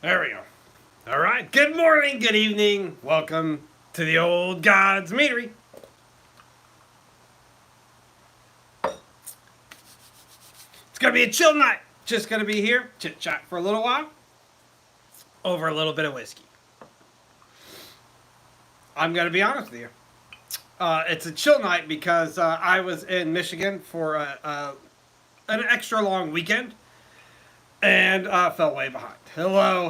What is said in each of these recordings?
There we go. All right. Good morning, good evening. Welcome to the Old God's Meadery. It's going to be a chill night. Just going to be here, chit-chat for a little while, over a little bit of whiskey. I'm going to be honest with you. It's a chill night because I was in Michigan for an extra long weekend and fell way behind. Hello.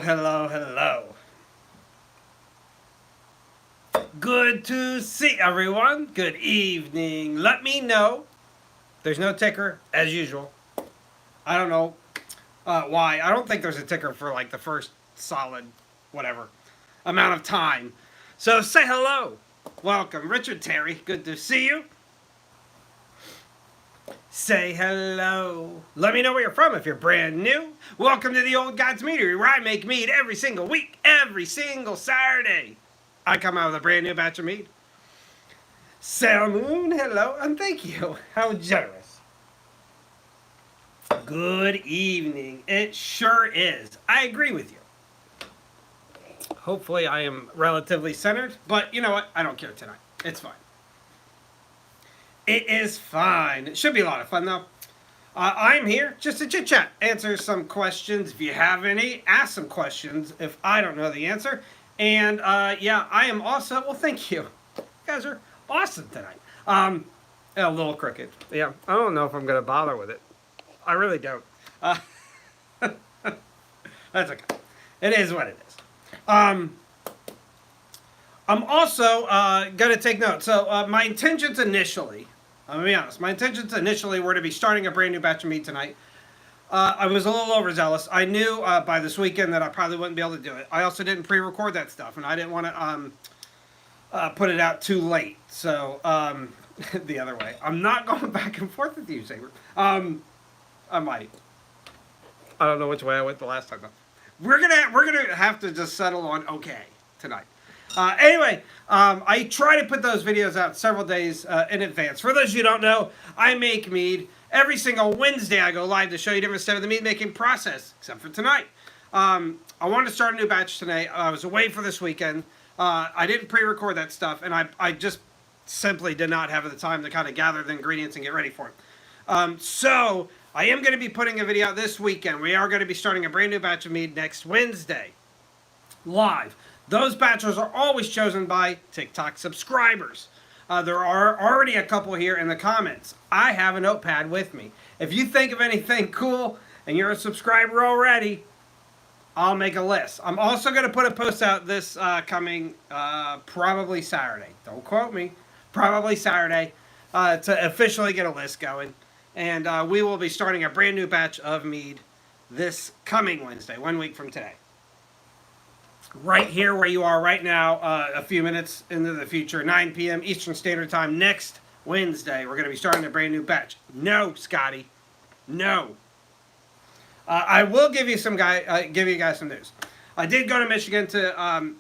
Good to see everyone. Good evening. Let me know. There's no ticker, as usual. I don't know why. I don't think there's a ticker for like the first solid, whatever, amount of time. So say hello. Welcome, Richard Terry. Good to see you. Say hello. Let me know where you're from if you're brand new. Welcome to the Old God's Meadery, where I make mead every single week, every single Saturday. I come out with a brand new batch of mead. Sarah Moon, hello, and thank you. How generous. Good evening. It sure is. I agree with you. Hopefully I am relatively centered, but you know what? I don't care tonight. It's fine. It is fine. It should be a lot of fun, though. I'm here just to chit-chat, answer some questions. If you have any, ask some questions if I don't know the answer. And, yeah, I am also... Well, thank you. You guys are awesome tonight. A little crooked. Yeah, I don't know if I'm going to bother with it. I really don't. That's okay. It is what it is. I'm also going to take note. So my intentions initially, I'm going to be honest, my intentions initially were to be starting a brand new batch of mead tonight. I was a little overzealous. I knew by this weekend that I probably wouldn't be able to do it. I also didn't pre-record that stuff, and I didn't want to put it out too late. So the other way. I'm not going back and forth with you, Saber. I might. I don't know which way I went the last time, though. We're gonna have to just settle on okay tonight. Anyway, I try to put those videos out several days in advance. For those of you who don't know, I make mead. Every single Wednesday I go live to show you different steps of the mead making process, except for tonight. I wanted to start a new batch tonight. I was away for this weekend. I didn't pre-record that stuff, and I just simply did not have the time to kind of gather the ingredients and get ready for it. So I am going to be putting a video out this weekend. We are going to be starting a brand new batch of mead next Wednesday, live. Those batches are always chosen by TikTok subscribers. There are already a couple here in the comments. I have a notepad with me. If you think of anything cool and you're a subscriber already, I'll make a list. I'm also going to put a post out this coming probably Saturday. Don't quote me. Probably Saturday to officially get a list going. And we will be starting a brand new batch of mead this coming Wednesday, 1 week from today. Right here where you are right now, a few minutes into the future, 9 p.m. Eastern Standard Time next Wednesday, we're going to be starting a brand new batch. No, Scotty. No. I will give you guys some news. I did go to Michigan to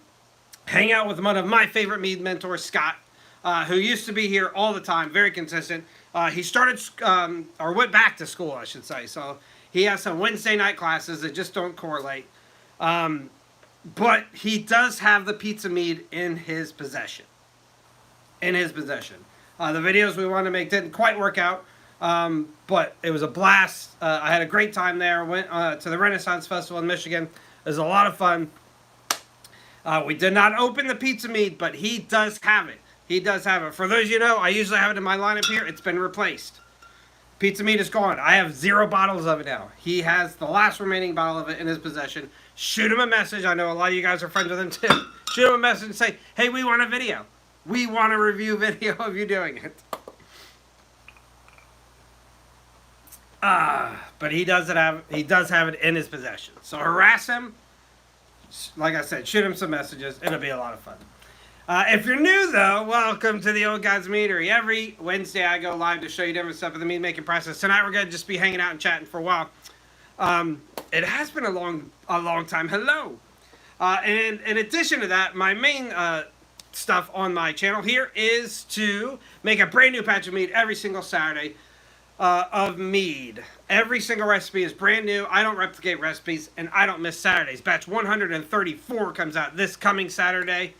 hang out with one of my favorite mead mentors, Scott, who used to be here all the time, very consistent. He started, or went back to school, I should say. So he has some Wednesday night classes that just don't correlate. But he does have the pizza mead in his possession. The videos we wanted to make didn't quite work out, but it was a blast. I had a great time there. Went to the Renaissance Festival in Michigan. It was a lot of fun. We did not open the pizza mead, but he does have it. He does have it. For those of you who know, I usually have it in my lineup here. It's been replaced. Pizza mead is gone. I have 0 bottles of it now. He has the last remaining bottle of it in his possession. Shoot him a message. I know a lot of you guys are friends with him too. Shoot him a message and say, hey, we want a video. We want a review video of you doing it. But he does have it in his possession. So harass him. Like I said, shoot him some messages. It'll be a lot of fun. If you're new, though, welcome to the Old Guys Meadery. Every Wednesday, I go live to show you different stuff of the mead making process. Tonight, we're going to just be hanging out and chatting for a while. It has been a long time. Hello. And in addition to that, my main stuff on my channel here is to make a brand new batch of mead every single Saturday of mead. Every single recipe is brand new. I don't replicate recipes, and I don't miss Saturdays. Batch 134 comes out this coming Saturday.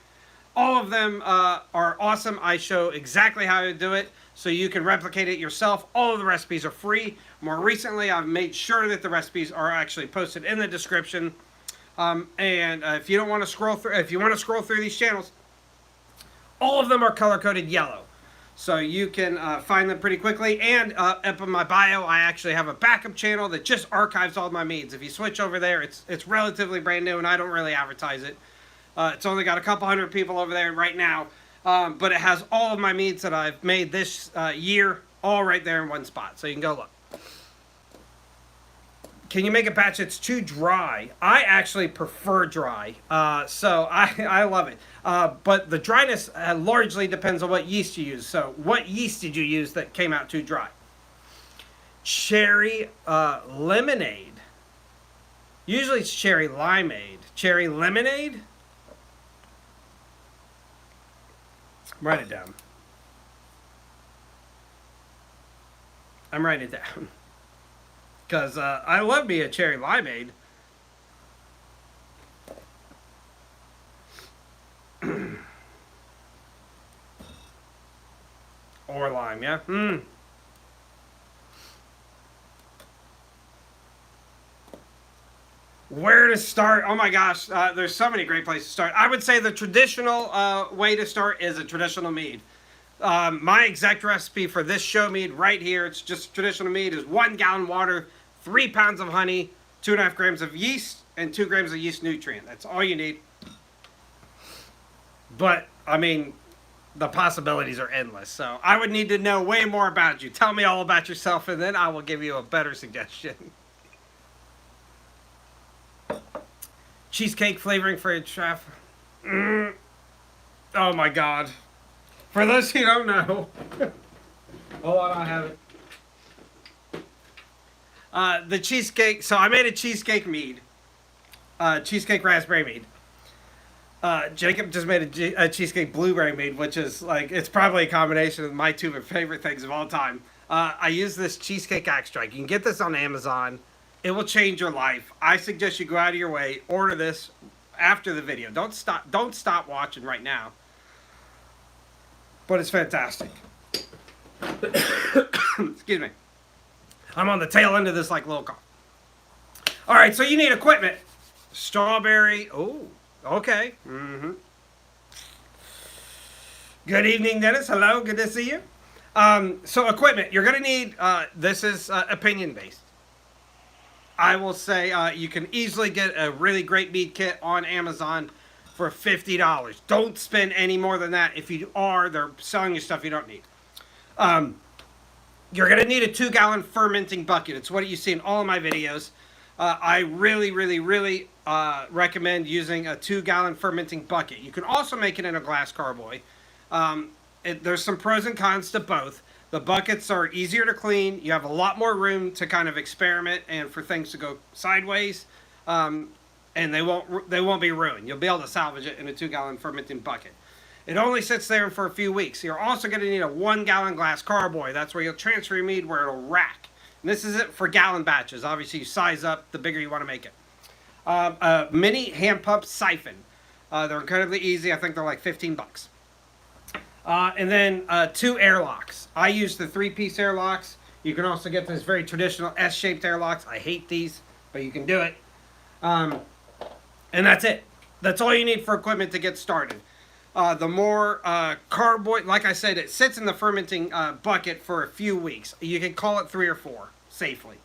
All of them are awesome. I show exactly how to do it so you can replicate it yourself. All of the recipes are free. More recently, I've made sure that the recipes are actually posted in the description. If you don't want to scroll through, if you want to scroll through these channels, all of them are color-coded yellow. So you can find them pretty quickly. And up in my bio, I actually have a backup channel that just archives all my meads. If you switch over there, it's relatively brand new, and I don't really advertise it. It's only got a couple hundred people over there right now. But it has all of my meads that I've made this year, all right there in one spot. So you can go look. Can you make a batch that's too dry? I actually prefer dry. So I love it. But the dryness largely depends on what yeast you use. So what yeast did you use that came out too dry? Cherry lemonade. Usually it's cherry limeade. Cherry lemonade? Write it down. I'm writing it down. Because I love me a cherry limeade. Or lime, yeah? Where to start? Oh my gosh, there's so many great places to start. I would say the traditional way to start is a traditional mead. My exact recipe for this show mead right here, it's just traditional mead, is 1 gallon water, 3 pounds of honey, 2.5 grams of yeast, and 2 grams of yeast nutrient. That's all you need. But, I mean, the possibilities are endless. So I would need to know way more about you. Tell me all about yourself, and then I will give you a better suggestion. Cheesecake flavoring for a trap. Oh my god. For those who don't know. Hold on, I have it. The cheesecake. So I made a cheesecake mead. Cheesecake raspberry mead. Jacob just made a cheesecake blueberry mead, which is like, it's probably a combination of my 2 favorite things of all time. I use this cheesecake extract. You can get this on Amazon. It will change your life. I suggest you go out of your way, order this after the video. Don't stop watching right now. But it's fantastic. Excuse me. I'm on the tail end of this like little cough. All right, so you need equipment. Strawberry. Oh, okay. Good evening, Dennis. Hello, good to see you. So equipment, you're going to need, this is opinion-based. I will say you can easily get a really great mead kit on Amazon for $50. Don't spend any more than that. If you are, they're selling you stuff you don't need. You're going to need a 2-gallon fermenting bucket. It's what you see in all of my videos. I really recommend using a 2-gallon fermenting bucket. You can also make it in a glass carboy. There's some pros and cons to both. The buckets are easier to clean. You have a lot more room to kind of experiment and for things to go sideways. And they won't be ruined. You'll be able to salvage it in a 2-gallon fermenting bucket. It only sits there for a few weeks. You're also going to need a 1-gallon glass carboy. That's where you'll transfer your mead where it'll rack. And this is it for gallon batches. Obviously, you size up the bigger you want to make it. A mini hand pump siphon. They're incredibly easy. I think they're like 15 bucks. And then 2 airlocks. I use the 3-piece airlocks. You can also get this very traditional S-shaped airlocks. I hate these, but you can do it. And that's it. That's all you need for equipment to get started. The more carboy, like I said, it sits in the fermenting bucket for a few weeks. You can call it 3 or 4 safely.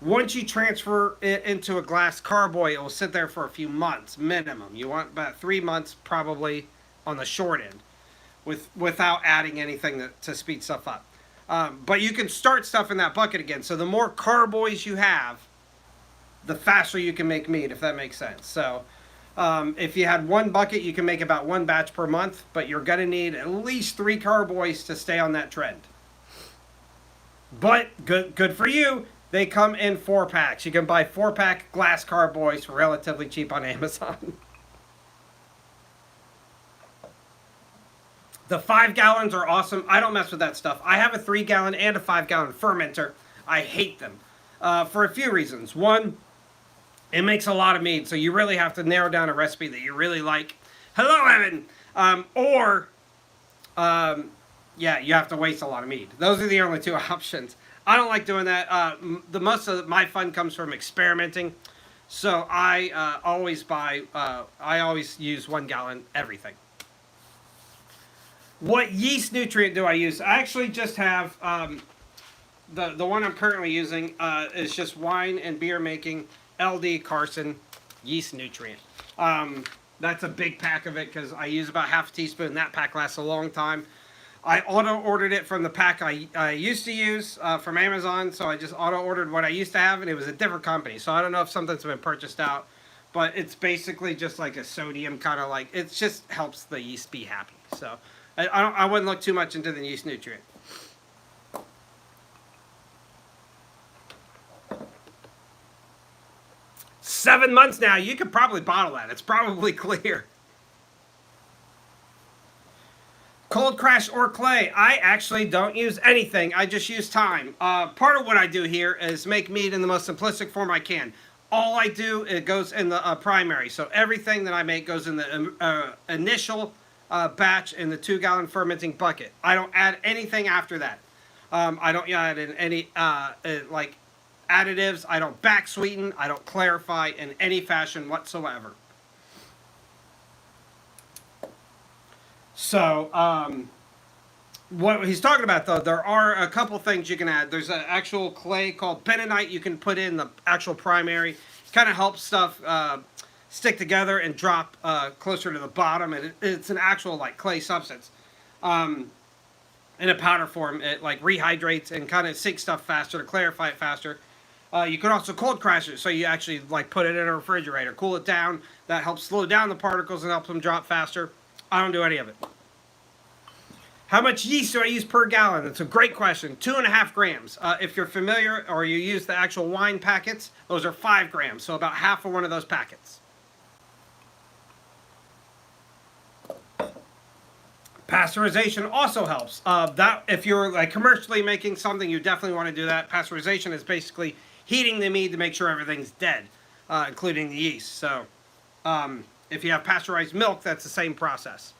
Once you transfer it into a glass carboy, it will sit there for a few months minimum. You want about 3 months probably on the short end, without adding anything to speed stuff up. But you can start stuff in that bucket again. So the more carboys you have, the faster you can make mead, if that makes sense. So if you had one bucket, you can make about one batch per month, but you're going to need at least 3 carboys to stay on that trend. But good for you. They come in 4-packs. You can buy 4-pack glass carboys for relatively cheap on Amazon. The 5 gallons are awesome. I don't mess with that stuff. I have a 3-gallon and a 5-gallon fermenter. I hate them for a few reasons. One, it makes a lot of mead, so you really have to narrow down a recipe that you really like. Hello, Evan. Yeah, you have to waste a lot of mead. Those are the only 2 options. I don't like doing that. The most of my fun comes from experimenting. So I always use 1 gallon everything. What yeast nutrient do I use? I actually just have the one I'm currently using is just wine and beer making LD Carson yeast nutrient. That's a big pack of it because I use about half a teaspoon. That pack lasts a long time. I auto-ordered it from the pack I used to use from Amazon, so I just auto-ordered what I used to have, and it was a different company. So I don't know if something's been purchased out, but it's basically just like a sodium kind of like, it just helps the yeast be happy. So I wouldn't look too much into the yeast nutrient. Seven months now. You could probably bottle that. It's probably clear. Cold crash or clay. I actually don't use anything. I just use time. Part of what I do here is make mead in the most simplistic form I can. All I do, it goes in the primary. So everything that I make goes in the initial batch in the 2-gallon fermenting bucket. I don't add anything after that. I don't add in any like additives. I don't back sweeten. I don't clarify in any fashion whatsoever. So, what he's talking about, though, there are a couple things you can add. There's an actual clay called bentonite you can put in the actual primary. It kind of helps stuff stick together and drop closer to the bottom. And it's an actual, like, clay substance. In a powder form, it, like, rehydrates and kind of sinks stuff faster to clarify it faster. You can also cold crash it, so you actually, like, put it in a refrigerator, cool it down. That helps slow down the particles and helps them drop faster. I don't do any of it. How much yeast do I use per gallon? That's a great question. 2.5 grams. If you're familiar or you use the actual wine packets, those are 5 grams. So about half of one of those packets. Pasteurization also helps. That if you're like commercially making something, you definitely want to do that. Pasteurization is basically heating the mead to make sure everything's dead, including the yeast. So if you have pasteurized milk, that's the same process.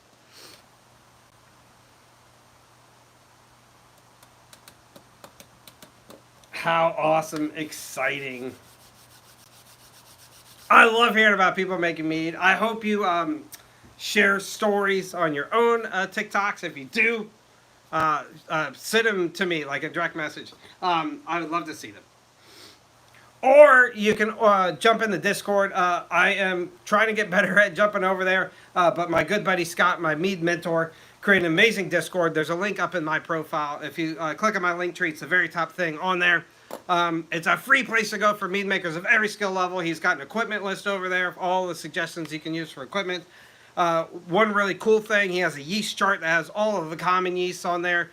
How awesome, exciting. I love hearing about people making mead. I hope you share stories on your own TikToks. If you do, send them to me like a direct message. I would love to see them. Or you can jump in the Discord. I am trying to get better at jumping over there, but my good buddy Scott, my Mead mentor, created an amazing Discord. There's a link up in my profile. If you click on my link tree, it's the very top thing on there. It's a free place to go for mead makers of every skill level. He's got an equipment list over there of all the suggestions you can use for equipment. One really cool thing, he has a yeast chart that has all of the common yeasts on there.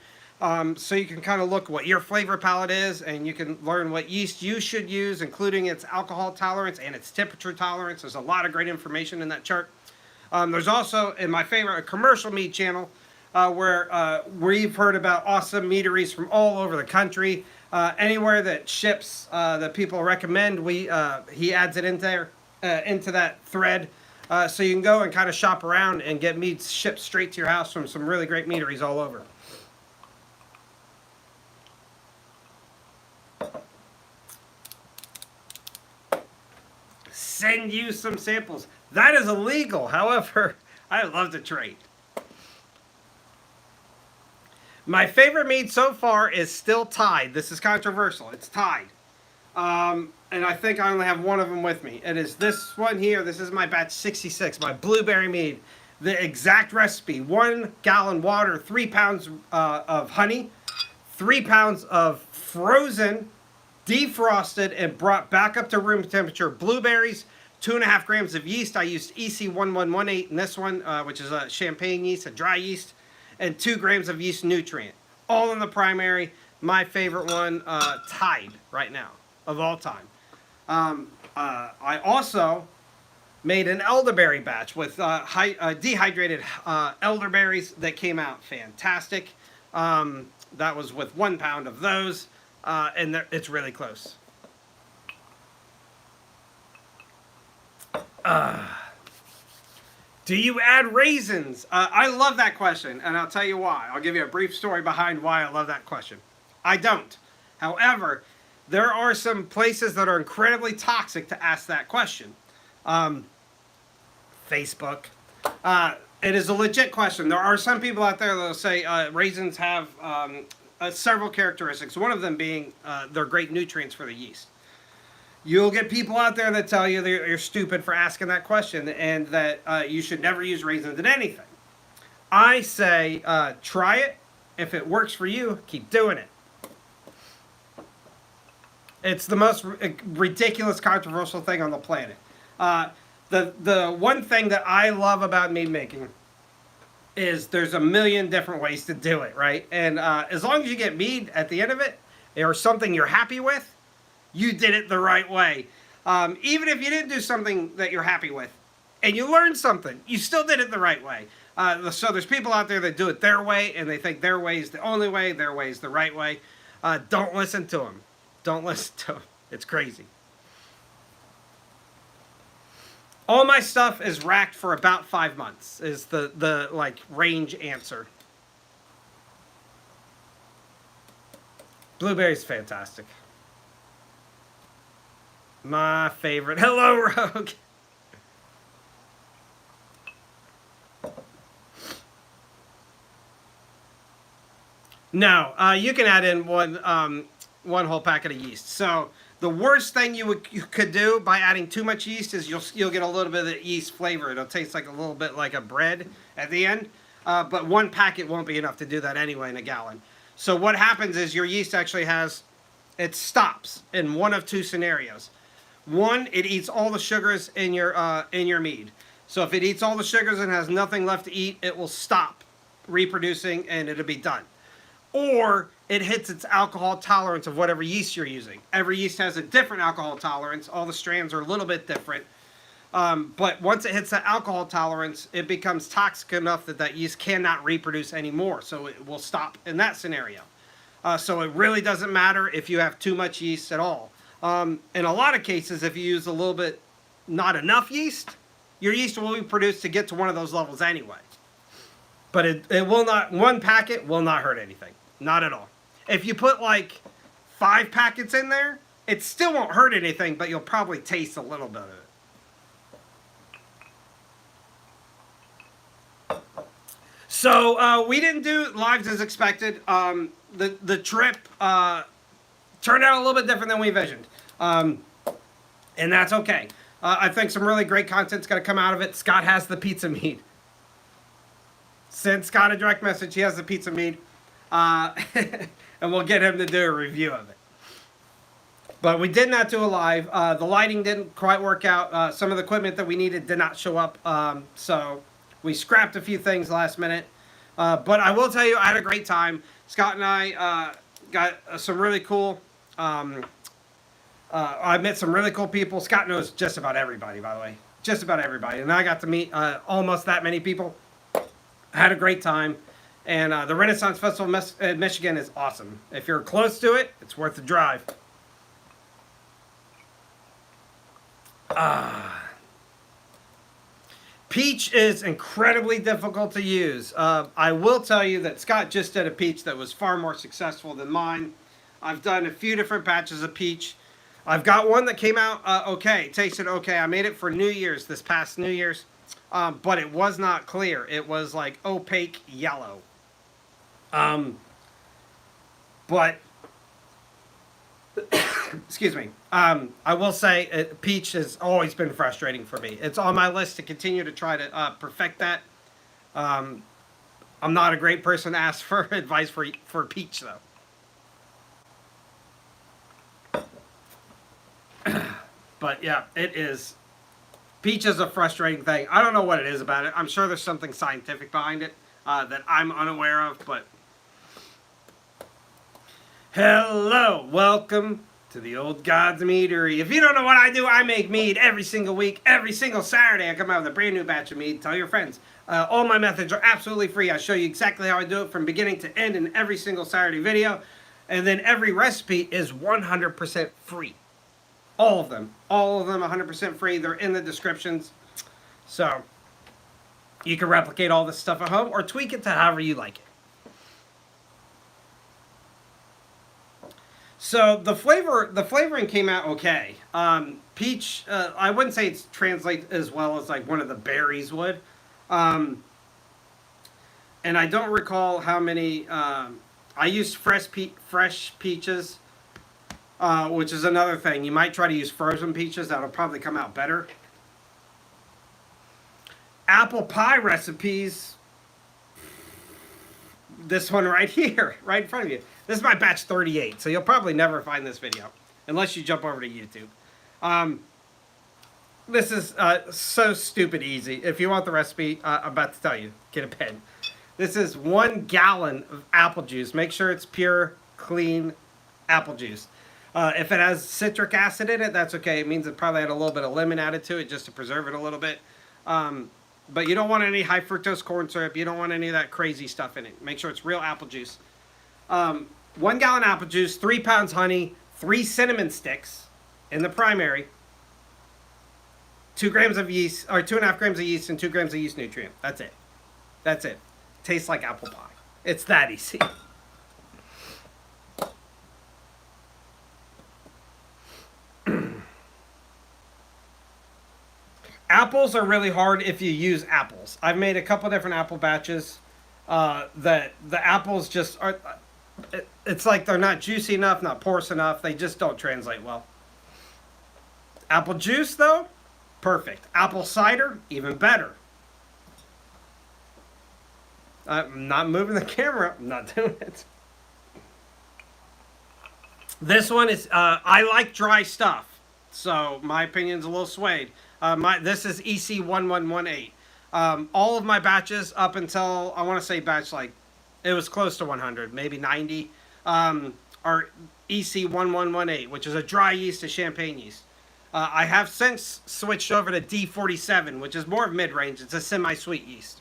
So you can kind of look what your flavor palette is, and you can learn what yeast you should use, including its alcohol tolerance and its temperature tolerance. There's a lot of great information in that chart. There's also, in my favorite, a commercial mead channel where we've heard about awesome meaderies from all over the country. Anywhere that ships that people recommend, he adds it in there, into that thread. So you can go and kind of shop around and get mead shipped straight to your house from some really great meaderies all over. Send you some samples. That is illegal. However, I love to trade. My favorite mead so far is still tied. This is controversial. It's tied. And I think I only have one of them with me. It is this one here. This is my batch 66, my blueberry mead. The exact recipe: 1 gallon water, 3 pounds of honey, 3 pounds of frozen, defrosted, and brought back up to room temperature blueberries, 2.5 grams of yeast. I used EC1118 in this one, which is a champagne yeast, a dry yeast, and 2 grams of yeast nutrient. All in the primary. My favorite one, Tide, right now, of all time. I also made an elderberry batch with dehydrated elderberries that came out fantastic. That was with 1 pound of those, and it's really close. Do you add raisins? I love that question, and I'll tell you why. I'll give you a brief story behind why I love that question. I don't. However, there are some places that are incredibly toxic to ask that question. Facebook. It is a legit question. There are some people out there that will say raisins have several characteristics, one of them being they're great nutrients for the yeast. You'll get people out there that tell you that you're stupid for asking that question and that you should never use raisins in anything. I say try it. If it works for you, keep doing it. It's the most ridiculous, controversial thing on the planet. The one thing that I love about mead making is there's a million different ways to do it, right? And as long as you get mead at the end of it, or something you're happy with, you did it the right way. Even if you didn't do something that you're happy with, and you learned something, you still did it the right way. So there's people out there that do it their way, and they think their way is the only way, their way is the right way. Don't listen to them. Don't listen to them. It's crazy. All my stuff is racked for about 5 months, is the like range answer. Blueberry's fantastic. My favorite. Hello, Rogue. No, you can add in one whole packet of yeast. So the worst thing you could do by adding too much yeast is you'll get a little bit of the yeast flavor. It'll taste like a little bit like a bread at the end. But 1 packet won't be enough to do that anyway in a gallon. So what happens is your yeast actually it stops in one of 2 scenarios. One, it eats all the sugars in your mead. So if it eats all the sugars and has nothing left to eat, it will stop reproducing and it'll be done. Or it hits its alcohol tolerance of whatever yeast you're using. Every yeast has a different alcohol tolerance. All the strands are a little bit different. But once it hits that alcohol tolerance, it becomes toxic enough that yeast cannot reproduce anymore. So it will stop in that scenario. So it really doesn't matter if you have too much yeast at all. In a lot of cases, if you use a little bit, not enough yeast, your yeast will be produced to get to one of those levels anyway. But it will not, 1 packet will not hurt anything. Not at all. If you put like 5 packets in there, it still won't hurt anything, but you'll probably taste a little bit of it. So we didn't do lives as expected. The trip turned out a little bit different than we envisioned. And that's okay. I think some really great content's going to come out of it. Scott has the pizza mead. Send Scott a direct message. He has the pizza mead. And we'll get him to do a review of it. But we did not do a live. The lighting didn't quite work out. Some of the equipment that we needed did not show up. So we scrapped a few things last minute. But I will tell you, I had a great time. Scott and I got some really cool... I met some really cool people. Scott knows just about everybody, by the way. Just about everybody. And I got to meet almost that many people. I had a great time. And the Renaissance Festival in Michigan is awesome. If you're close to it, it's worth the drive. Peach is incredibly difficult to use. I will tell you that Scott just did a peach that was far more successful than mine. I've done a few different batches of peach. I've got one that came out okay, tasted okay. I made it for New Year's, this past New Year's. But it was not clear. It was like opaque yellow. But excuse me. I will say peach has always been frustrating for me. It's on my list to continue to try to perfect that. I'm not a great person to ask for advice for peach though. But yeah, it is. Peach is a frustrating thing. I don't know what it is about it. I'm sure there's something scientific behind it that I'm unaware of, but... Hello, welcome to the Old Gods Meadery. If you don't know what I do, I make mead every single week, every single Saturday. I come out with a brand new batch of mead. Tell your friends. All my methods are absolutely free. I show you exactly how I do it from beginning to end in every single Saturday video. And then every recipe is 100% free. All of them 100% free. They're in the descriptions. So you can replicate all this stuff at home or tweak it to however you like it. So the flavoring came out okay. Peach, I wouldn't say it's translate as well as like one of the berries would. And I don't recall how many. I used fresh peaches, which is another thing. You might try to use frozen peaches. That'll probably come out better. Apple pie recipes. This one right here, right in front of you. This is my batch 38, so you'll probably never find this video unless you jump over to YouTube. This is so stupid easy. If you want the recipe, I'm about to tell you. Get a pen. This is 1 gallon of apple juice. Make sure it's pure, clean apple juice. If it has citric acid in it, that's okay. It means it probably had a little bit of lemon added to it just to preserve it a little bit. But you don't want any high fructose corn syrup. You don't want any of that crazy stuff in it. Make sure it's real apple juice. 1 gallon apple juice, 3 pounds honey, 3 cinnamon sticks in the primary, 2 grams of yeast, or 2.5 grams of yeast and 2 grams of yeast nutrient. That's it. That's it. Tastes like apple pie. It's that easy. Apples are really hard if you use apples. I've made a couple different apple batches that the apples just are... It's like they're not juicy enough, not porous enough. They just don't translate well. Apple juice, though, perfect. Apple cider, even better. I'm not moving the camera. I'm not doing it. This one is, I like dry stuff. So my opinion's a little swayed. This is EC1118. All of my batches up until, I want to say batch like, it was close to 100, maybe 90, are EC1118, which is a dry yeast, a champagne yeast. I have since switched over to D47, which is more of mid-range. It's a semi-sweet yeast.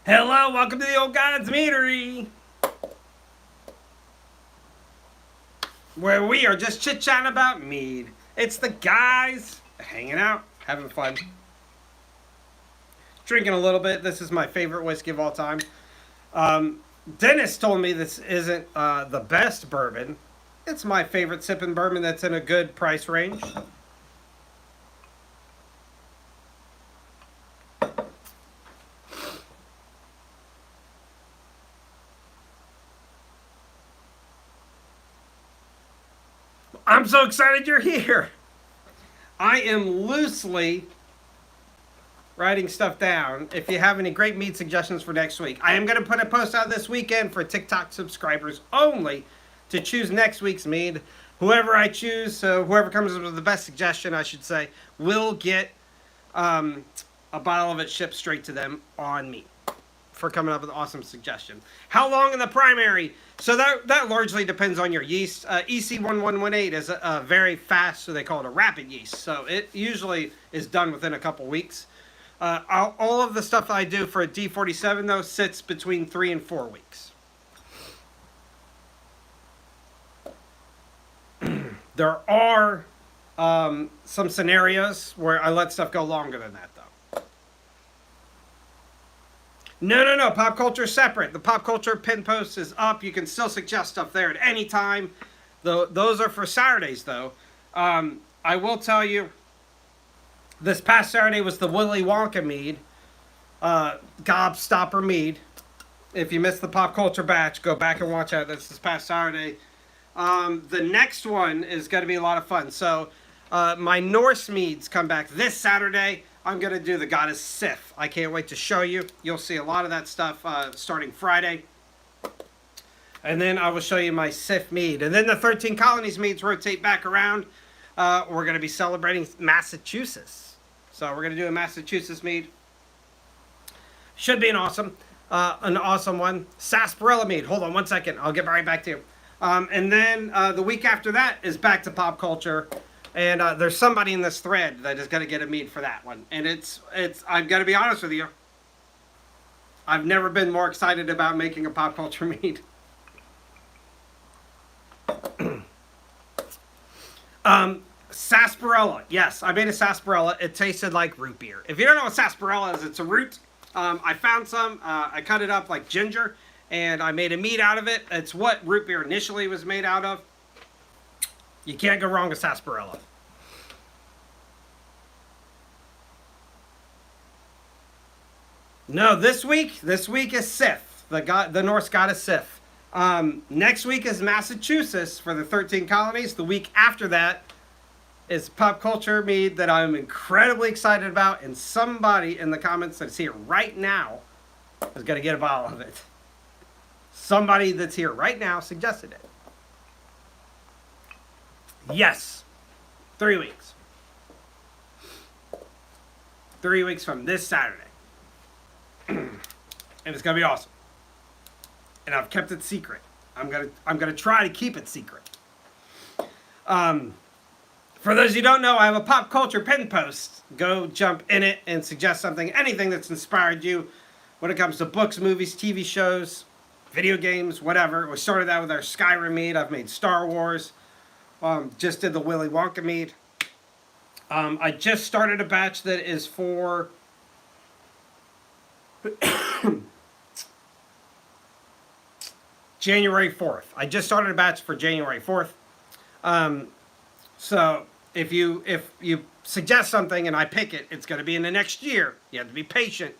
Hello, welcome to the Old Gods Meadery, where we are just chit-chatting about mead. It's the guys hanging out, having fun. Drinking a little bit. This is my favorite whiskey of all time. Dennis told me this isn't the best bourbon. It's my favorite sipping bourbon that's in a good price range. I'm so excited you're here. I am loosely writing stuff down. If you have any great mead suggestions for next week, I am going to put a post out this weekend for TikTok subscribers only to choose next week's mead. Whoever I choose, so whoever comes up with the best suggestion, I should say, will get a bottle of it shipped straight to them on me for coming up with an awesome suggestion. How long in the primary? So that largely depends on your yeast. EC1118 is a very fast, so they call it a rapid yeast. So it usually is done within a couple weeks. All of the stuff that I do for a D47, though, sits between 3 and 4 weeks. There are some scenarios where I let stuff go longer than that, though. No. Pop culture is separate. The pop culture pin post is up. You can still suggest stuff there at any time. Those are for Saturdays, though. I will tell you, this past Saturday was the Willy Wonka mead. Gobstopper mead. If you missed the pop culture batch, go back and watch that. That's this past Saturday. The next one is going to be a lot of fun. So, my Norse meads come back this Saturday. I'm going to do the Goddess Sif. I can't wait to show you. You'll see a lot of that stuff starting Friday. And then I will show you my Sif Mead. And then the 13 Colonies Meads rotate back around. We're going to be celebrating Massachusetts. So we're going to do a Massachusetts Mead. Should be an awesome one. Sarsaparilla Mead. Hold on one second. I'll get right back to you. And then the week after that is back to pop culture. And there's somebody in this thread that is going to get a mead for that one. And it's I'm going to be honest with you. I've never been more excited about making a pop culture mead. Sarsaparilla. Yes, I made a sarsaparilla. It tasted like root beer. If you don't know what sarsaparilla is, it's a root. I found some. I cut it up like ginger, and I made a mead out of it. It's what root beer initially was made out of. You can't go wrong with sarsaparilla. No, this week is Sif, the Norse goddess Sif. Next week is Massachusetts for the 13 colonies. The week after that is pop culture mead that I'm incredibly excited about, and somebody in the comments that's here right now is going to get a bottle of it. Somebody that's here right now suggested it. Yes. 3 weeks. 3 weeks from this Saturday. And it's going to be awesome. And I've kept it secret. I'm gonna try to keep it secret. For those you don't know, I have a pop culture pin post. Go jump in it and suggest something, anything that's inspired you when it comes to books, movies, TV shows, video games, whatever. We started out with our Skyrim mead. I've made Star Wars. Just did the Willy Wonka mead. I just started a batch that is for January 4th. I just started a batch for January 4th. So if you suggest something and I pick it, it's going to be in the next year. You have to be patient.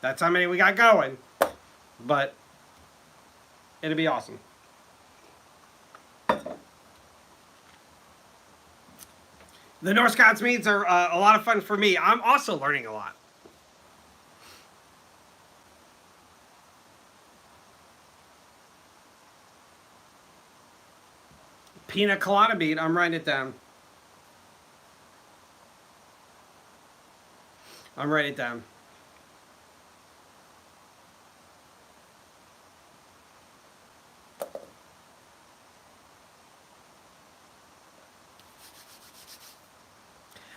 That's how many we got going. But it'll be awesome. The Norse Gods meads are a lot of fun for me. I'm also learning a lot. Pina colada mead. I'm writing it down. I'm writing it down.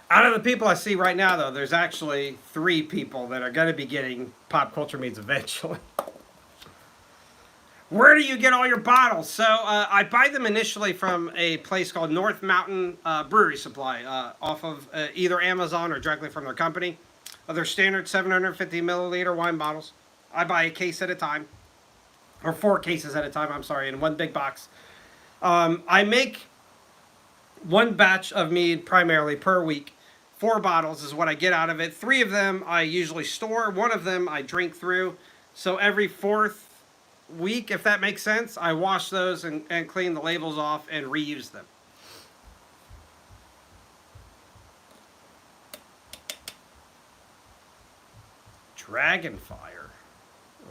Out of the people I see right now, though, there's actually 3 people that are going to be getting pop culture meads eventually. Where do you get all your bottles? So I buy them initially from a place called North Mountain Brewery Supply off of either Amazon or directly from their company. They're standard 750 milliliter wine bottles. I buy a case at a time, or 4 cases at a time, I'm sorry, in one big box. I make 1 batch of mead primarily per week. 4 bottles is what I get out of it. 3 of them I usually store. 1 of them I drink through. So every 4th week, if that makes sense, I wash those and clean the labels off and reuse them. Dragonfire.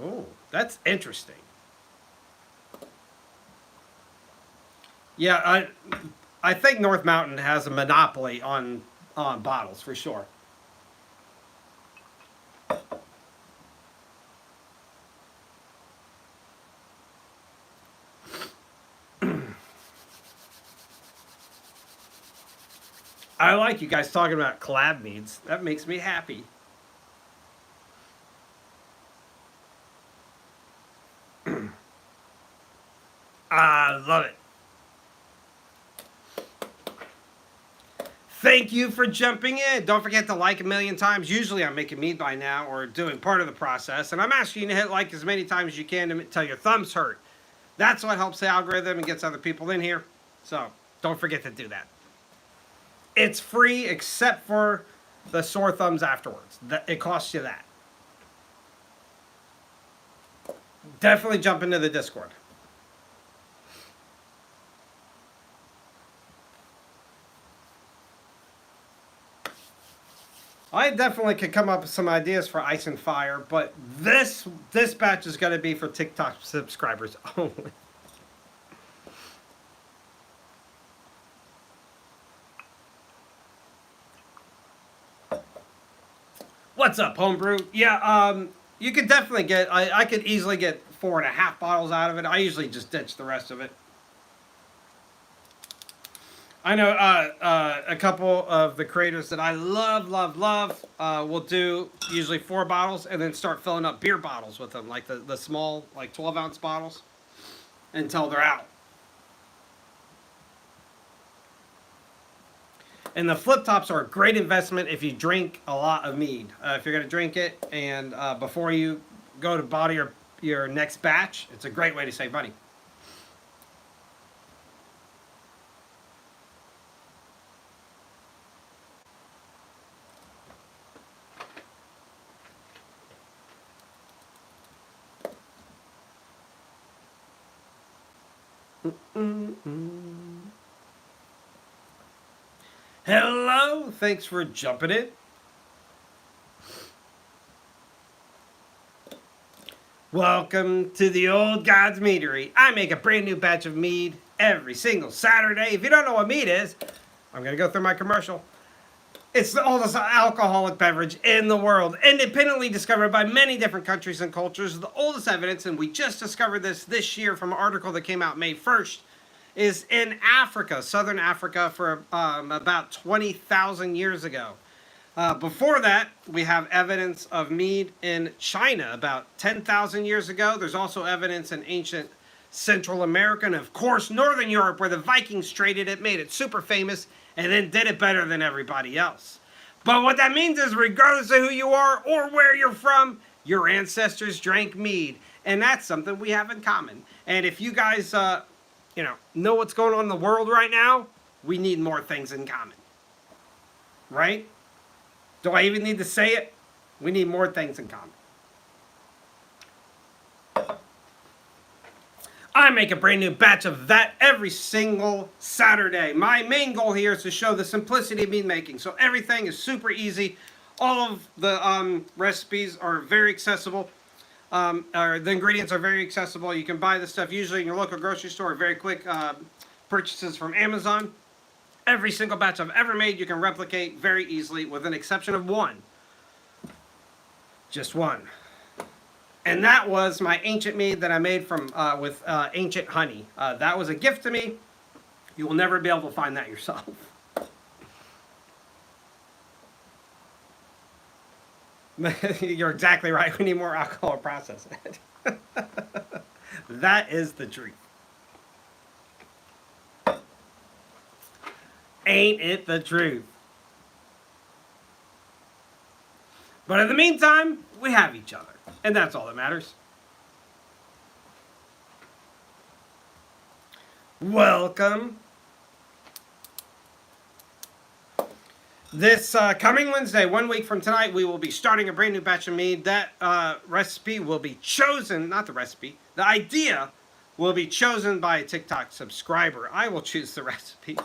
Oh, that's interesting. Yeah, I think North Mountain has a monopoly on bottles for sure. I like you guys talking about collab meads. That makes me happy. I love it. Thank you for jumping in. Don't forget to like a million times. Usually I'm making mead by now or doing part of the process. And I'm asking you to hit like as many times as you can until your thumbs hurt. That's what helps the algorithm and gets other people in here. So don't forget to do that. It's free except for the sore thumbs afterwards. It costs you that. Definitely jump into the Discord. I definitely could come up with some ideas for Ice and Fire, but this batch is going to be for TikTok subscribers only. What's up, homebrew? Yeah, you could definitely get. I could easily get 4.5 bottles out of it. I usually just ditch the rest of it. I know a couple of the creators that I love will do usually 4 bottles and then start filling up beer bottles with them, like the small, like 12-ounce bottles, until they're out. And the flip tops are a great investment if you drink a lot of mead. If you're going to drink it and before you go to bottle your next batch, it's a great way to save money. Hello, thanks for jumping in. Welcome to the Old Gods Meadery. I make a brand new batch of mead every single Saturday. If you don't know what mead is, I'm going to go through my commercial. It's the oldest alcoholic beverage in the world, independently discovered by many different countries and cultures. The oldest evidence, and we just discovered this year from an article that came out May 1st, is in Africa, southern Africa, for about 20,000 years ago. Before that, we have evidence of mead in China about 10,000 years ago. There's also evidence in ancient Central America and, of course, Northern Europe, where the Vikings traded it, made it super famous, and then did it better than everybody else. But what that means is, regardless of who you are or where you're from, your ancestors drank mead. And that's something we have in common. And if you guys, know what's going on in the world right now, we need more things in common. Right? Do I even need to say it? We need more things in common. I make a brand new batch of that every single Saturday. My main goal here is to show the simplicity of mead making. So everything is super easy. All of the recipes are very accessible. Or the ingredients are very accessible. You can buy this stuff usually in your local grocery store, or very quick purchases from Amazon. Every single batch I've ever made you can replicate very easily, with an exception of one. Just one. And that was my ancient mead that I made from with ancient honey. That was a gift to me. You will never be able to find that yourself. You're exactly right. We need more alcohol to process it. That is the truth. Ain't it the truth? But in the meantime, we have each other. And that's all that matters. Welcome. This coming Wednesday, 1 week from tonight, we will be starting a brand new batch of mead. That recipe will be chosen, not the recipe, the idea will be chosen by a TikTok subscriber. I will choose the recipe.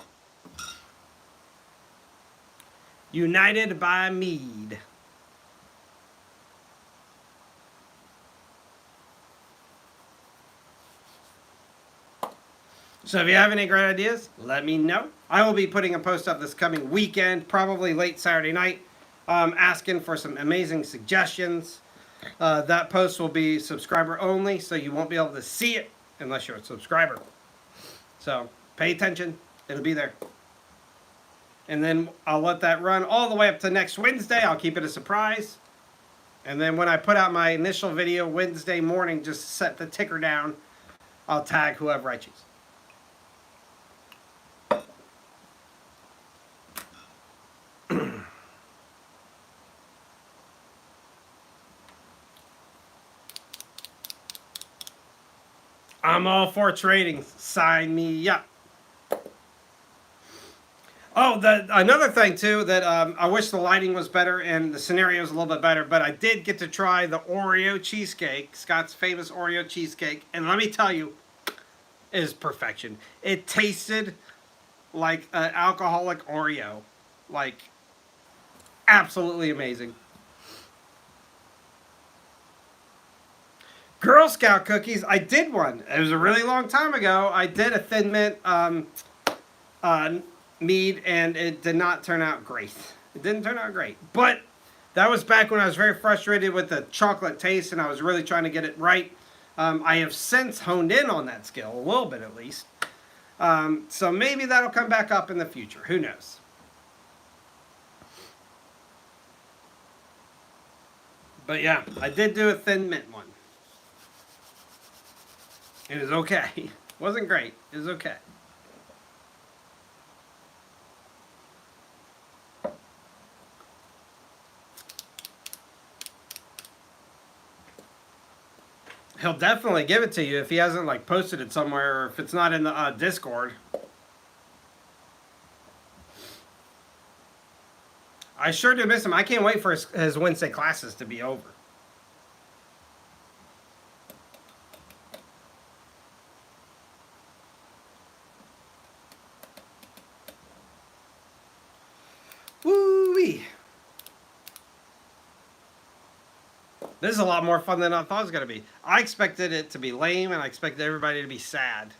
United by Mead. So if you have any great ideas, let me know. I will be putting a post up this coming weekend, probably late Saturday night, asking for some amazing suggestions. That post will be subscriber only, so you won't be able to see it unless you're a subscriber. So pay attention. It'll be there. And then I'll let that run all the way up to next Wednesday. I'll keep it a surprise. And then when I put out my initial video Wednesday morning, just set the ticker down. I'll tag whoever I choose. I'm all for trading. Sign me up. Oh, another thing too that I wish the lighting was better and the scenario was a little bit better, but I did get to try the Oreo cheesecake, Scott's famous Oreo cheesecake, and let me tell you, it is perfection. It tasted like an alcoholic Oreo, like absolutely amazing. Girl Scout cookies. I did one. It was a really long time ago. I did a Thin Mint uh, mead, and it did not turn out great. It didn't turn out great. But that was back when I was very frustrated with the chocolate taste, and I was really trying to get it right. I have since honed in on that skill, a little bit at least. So maybe that'll come back up in the future. Who knows? But yeah, I did do a Thin Mint one. It was okay. Wasn't great. It was okay. He'll definitely give it to you if he hasn't like posted it somewhere or if it's not in the Discord. I sure do miss him. I can't wait for his Wednesday classes to be over. Woo-wee. This is a lot more fun than I thought it was going to be. I expected it to be lame, and I expected everybody to be sad.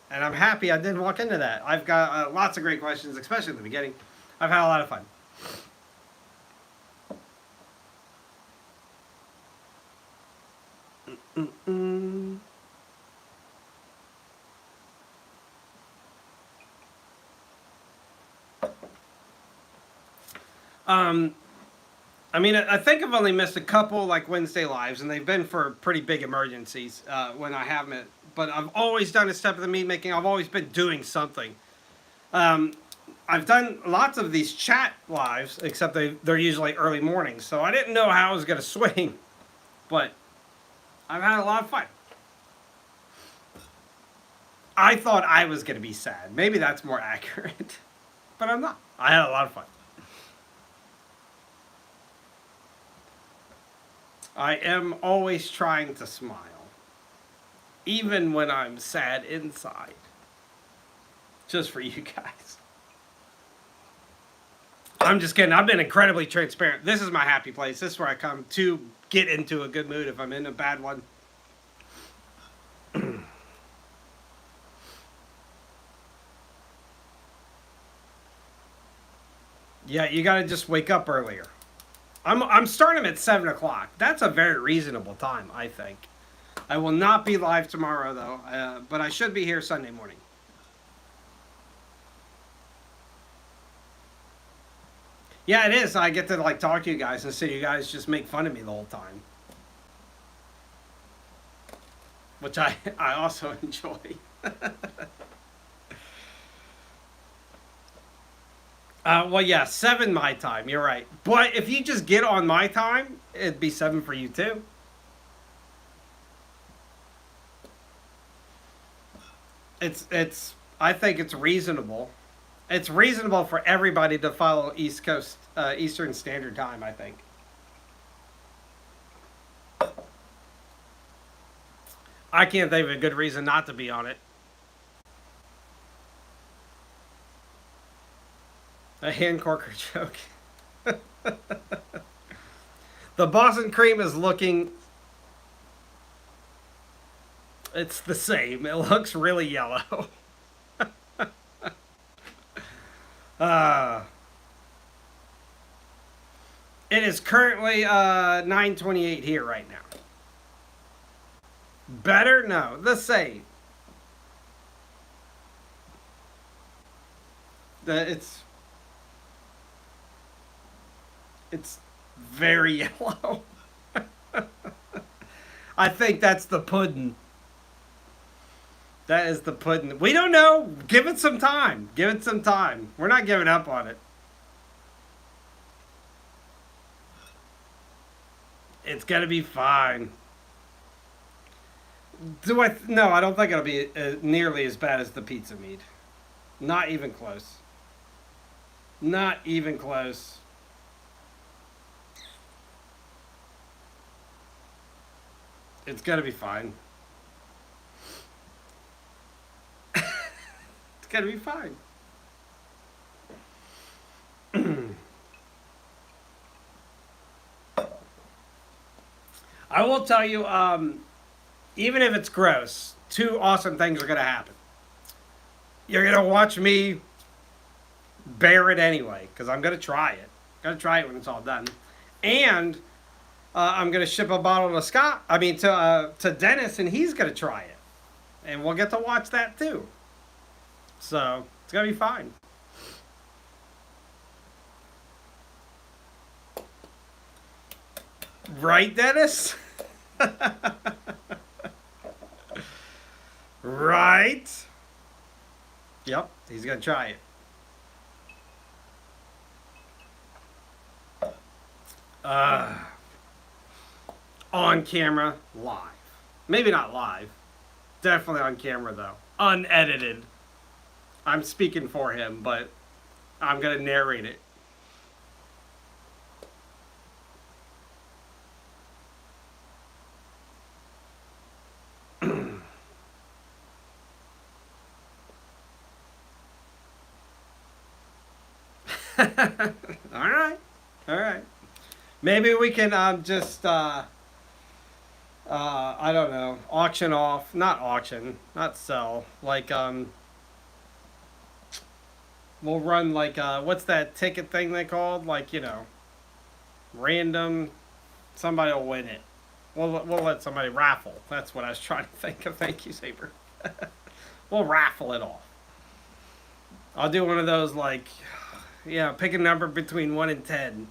And I'm happy I didn't walk into that. I've got lots of great questions, especially at the beginning. I've had a lot of fun. I mean, I think I've only missed a couple like Wednesday lives, and they've been for pretty big emergencies when I haven't. But I've always done a step of the meat making. I've always been doing something. I've done lots of these chat lives, except they're usually early mornings, so I didn't know how I was going to swing. But I've had a lot of fun. I thought I was going to be sad. Maybe that's more accurate. But I'm not. I had a lot of fun. I am always trying to smile. Even when I'm sad inside. Just for you guys. I'm just kidding. I've been incredibly transparent. This is my happy place. This is where I come to get into a good mood if I'm in a bad one. Yeah, you gotta just wake up earlier. I'm starting at 7 o'clock. That's a very reasonable time, I think. I will not be live tomorrow, though, but I should be here Sunday morning. Yeah, it is. I get to like talk to you guys and see you guys just make fun of me the whole time, which I also enjoy. Well, yeah, 7 my time. You're right. But if you just get on my time, it'd be 7 for you too. It's. I think it's reasonable. It's reasonable for everybody to follow East Coast Eastern Standard Time. I think. I can't think of a good reason not to be on it. A hand corker joke. The Boston cream is looking. It's the same. It looks really yellow. uh, it is currently 9:28 here right now. Better? No, the same. It's very yellow. I think that's the pudding. That is the pudding. We don't know. Give it some time. Give it some time. We're not giving up on it. It's gonna be fine. Do I? No, I don't think it'll be nearly as bad as the pizza meat. Not even close. Not even close. It's gonna be fine. It's gonna be fine. I will tell you, even if it's gross, two awesome things are going to happen. You're going to watch me bear it anyway, because I'm going to try it. Going to try it when it's all done. And I'm going to ship a bottle to Scott, to Dennis, and he's going to try it. And we'll get to watch that too. So, it's going to be fine. Right, Dennis? Right? Yep, he's going to try it. On camera, live. Maybe not live. Definitely on camera, though. Unedited. I'm speaking for him, but I'm going to narrate it. All right. All right. Maybe we can just I don't know, auction off, not auction, not sell, like we'll run like what's that ticket thing they called? Like, random, somebody will win it. We'll let somebody raffle. That's what I was trying to think of. Thank you, Saber. We'll raffle it off. I'll do one of those like, yeah, pick a number between 1 and 10.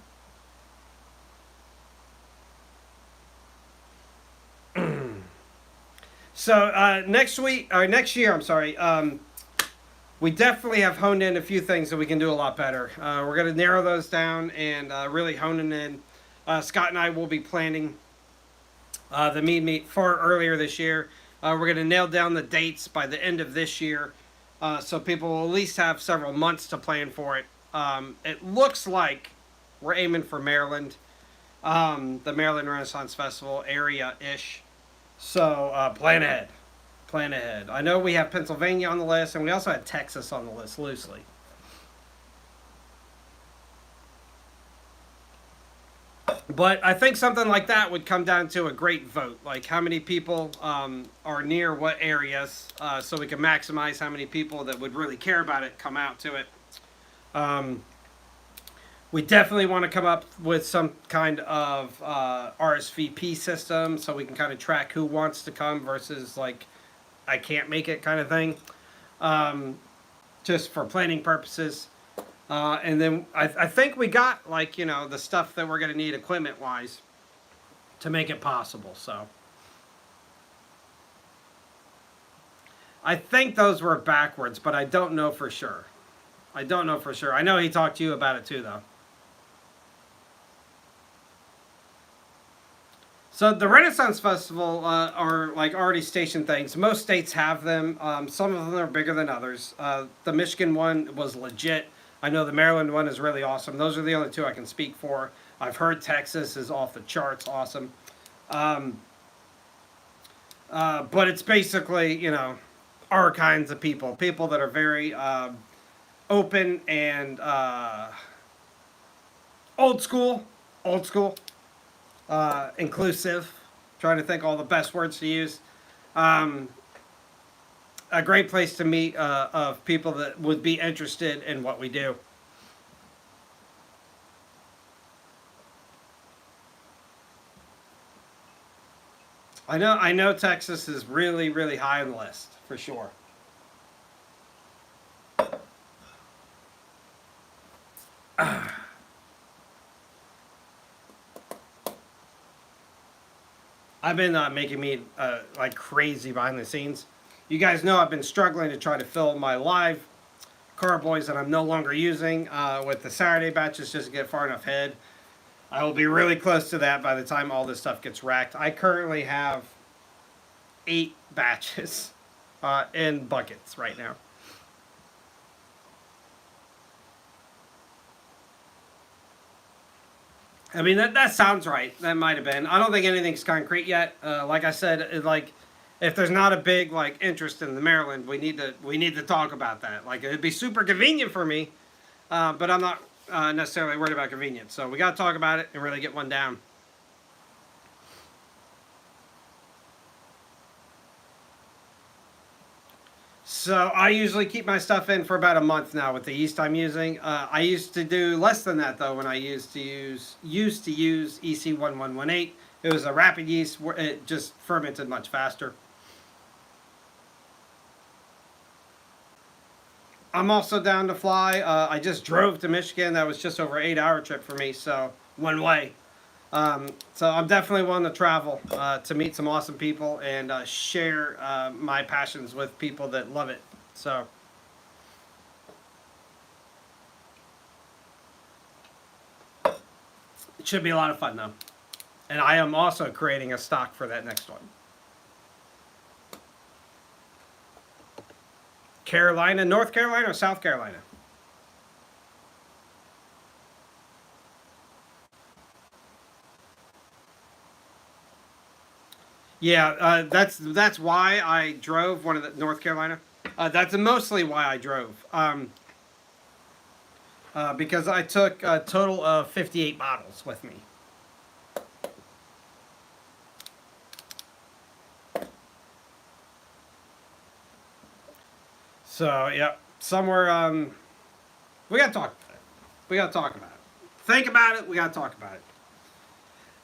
So next year, I'm sorry. We definitely have honed in a few things that we can do a lot better. We're going to narrow those down and really hone it in. Scott and I will be planning the Mead meet far earlier this year. We're going to nail down the dates by the end of this year, so people will at least have several months to plan for it. It looks like we're aiming for Maryland, the Maryland Renaissance Festival area-ish. So plan ahead. Plan ahead. I know we have Pennsylvania on the list, and we also had Texas on the list loosely. But I think something like that would come down to a great vote. Like how many people are near what areas, so we can maximize how many people that would really care about it come out to it. We definitely want to come up with some kind of RSVP system so we can kind of track who wants to come versus like I can't make it kind of thing, just for planning purposes. And then I think we got like, the stuff that we're going to need equipment wise to make it possible. So I think those were backwards, but I don't know for sure. I don't know for sure. I know he talked to you about it too, though. So the Renaissance Festival are like already stationed things. Most states have them. Some of them are bigger than others. The Michigan one was legit. I know the Maryland one is really awesome. Those are the only two I can speak for. I've heard Texas is off the charts awesome. But it's basically, our kinds of people. People that are very open and old school. Inclusive, trying to think all the best words to use. A great place to meet of people that would be interested in what we do. I know Texas is really, really high on the list, for sure. I've been making me like crazy behind the scenes. You guys know I've been struggling to try to fill my live carboys that I'm no longer using with the Saturday batches just to get far enough ahead. I will be really close to that by the time all this stuff gets racked. I currently have 8 batches in buckets right now. I mean, that sounds right. That might have been. I don't think anything's concrete yet. Like I said, if there's not a big interest in the Maryland, we need to talk about that. Like it'd be super convenient for me, but I'm not necessarily worried about convenience. So we got to talk about it and really get one down. So I usually keep my stuff in for about a month now with the yeast I'm using. I used to do less than that though when I used to use EC1118. It was a rapid yeast where it just fermented much faster. I'm also down to fly. I just drove to Michigan. That was just over an 8-hour trip for me, so one way. So I'm definitely willing to travel to meet some awesome people and share my passions with people that love it. So it should be a lot of fun though. And I am also creating a stock for that next one. Carolina, North Carolina or South Carolina? Yeah, that's why I drove one of the North Carolina. That's mostly why I drove. Because I took a total of 58 bottles with me. So yeah, somewhere we gotta talk about it. We gotta talk about it. Think about it. We gotta talk about it.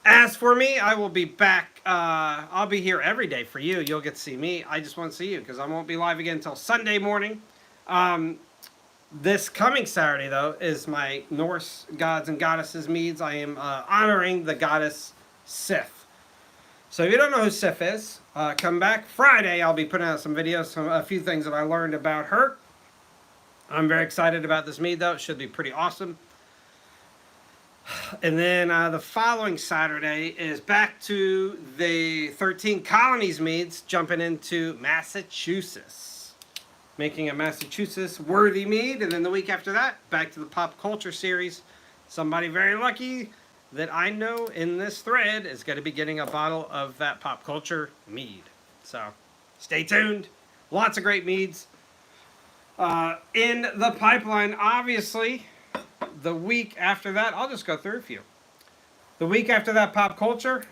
As for me, I will be back. I'll be here every day for you. You'll get to see me. I just want to see you because I won't be live again until Sunday morning. This coming Saturday, though, is my Norse Gods and Goddesses Meads. I am honoring the goddess Sif. So if you don't know who Sif is, come back Friday. I'll be putting out some videos, a few things that I learned about her. I'm very excited about this mead, though. It should be pretty awesome. And then the following Saturday is back to the 13 Colonies Meads, jumping into Massachusetts, making a Massachusetts worthy mead. And then the week after that, back to the pop culture series. Somebody very lucky that I know in this thread is going to be getting a bottle of that pop culture mead. So stay tuned. Lots of great meads in the pipeline, obviously. The week after that, I'll just go through a few. The week after that, pop culture,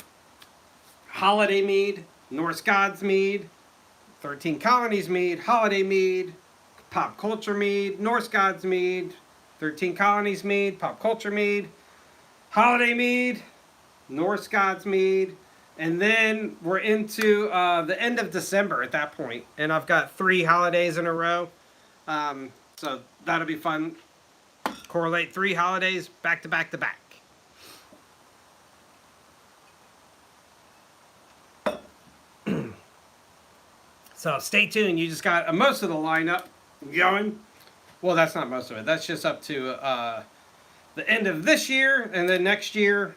holiday mead, Norse Gods mead, 13 Colonies mead, holiday mead, pop culture mead, Norse Gods mead, 13 Colonies mead, pop culture mead, holiday mead, Norse Gods mead, and then we're into the end of December at that point, and I've got 3 holidays in a row, so that'll be fun. Correlate 3 holidays back to back to back. So stay tuned. You just got most of the lineup going. Well, that's not most of it. That's just up to the end of this year, and then next year,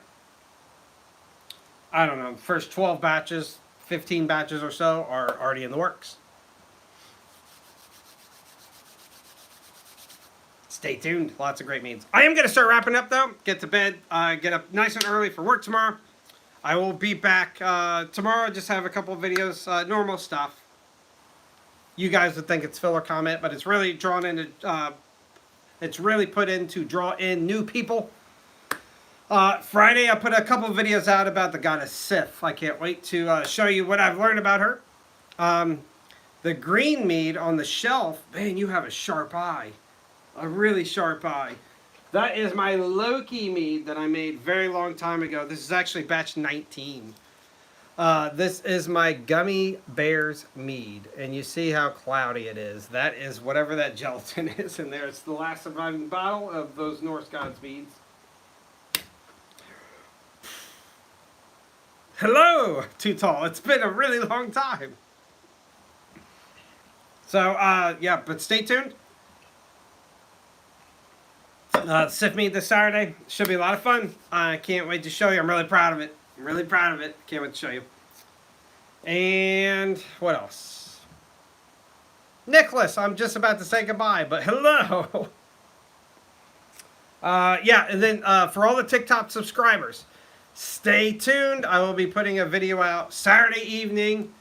I don't know, first 12 batches, 15 batches or so are already in the works. Stay tuned. Lots of great meads. I am going to start wrapping up, though. Get to bed. Get up nice and early for work tomorrow. I will be back tomorrow. Just have a couple of videos. Normal stuff. You guys would think it's filler comment, but it's really drawn into... it's really put in to draw in new people. Friday, I put a couple of videos out about the goddess Sif. I can't wait to show you what I've learned about her. The green mead on the shelf. Man, you have a sharp eye. A really sharp eye. That is my Loki mead that I made very long time ago. This is actually batch 19. This is my Gummy Bears mead. And you see how cloudy it is. That is whatever that gelatin is in there. It's the last surviving bottle of those Norse Gods meads. Hello, Too Tall. It's been a really long time. So, yeah, but stay tuned. Sif mead this Saturday. Should be a lot of fun. I can't wait to show you. I'm really proud of it. I'm really proud of it. Can't wait to show you. And what else? Nicholas, I'm just about to say goodbye, but hello. Yeah, and then for all the TikTok subscribers, stay tuned. I will be putting a video out Saturday evening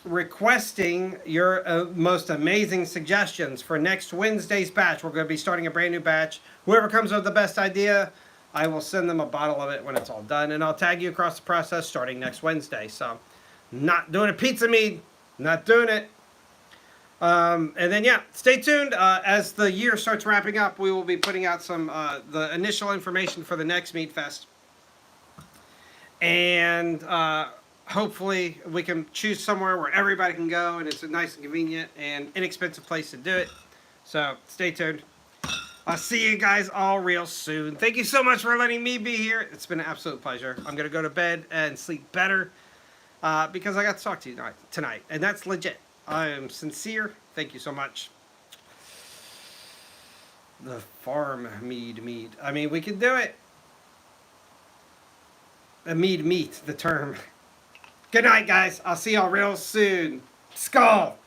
requesting your most amazing suggestions for next Wednesday's batch. We're going to be starting a brand new batch. Whoever comes up with the best idea, I will send them a bottle of it when it's all done, and I'll tag you across the process starting next Wednesday. So, not doing a pizza mead, not doing it. And then, yeah, stay tuned. As the year starts wrapping up, we will be putting out some the initial information for the next Mead Fest. And hopefully we can choose somewhere where everybody can go and it's a nice and convenient and inexpensive place to do it. So stay tuned. I'll see you guys all real soon. Thank you so much for letting me be here. It's been an absolute pleasure. I'm going to go to bed and sleep better because I got to talk to you tonight. And that's legit. I am sincere. Thank you so much. The farm mead. I mean, we can do it. A meat, the term. Good night, guys. I'll see y'all real soon. Skull!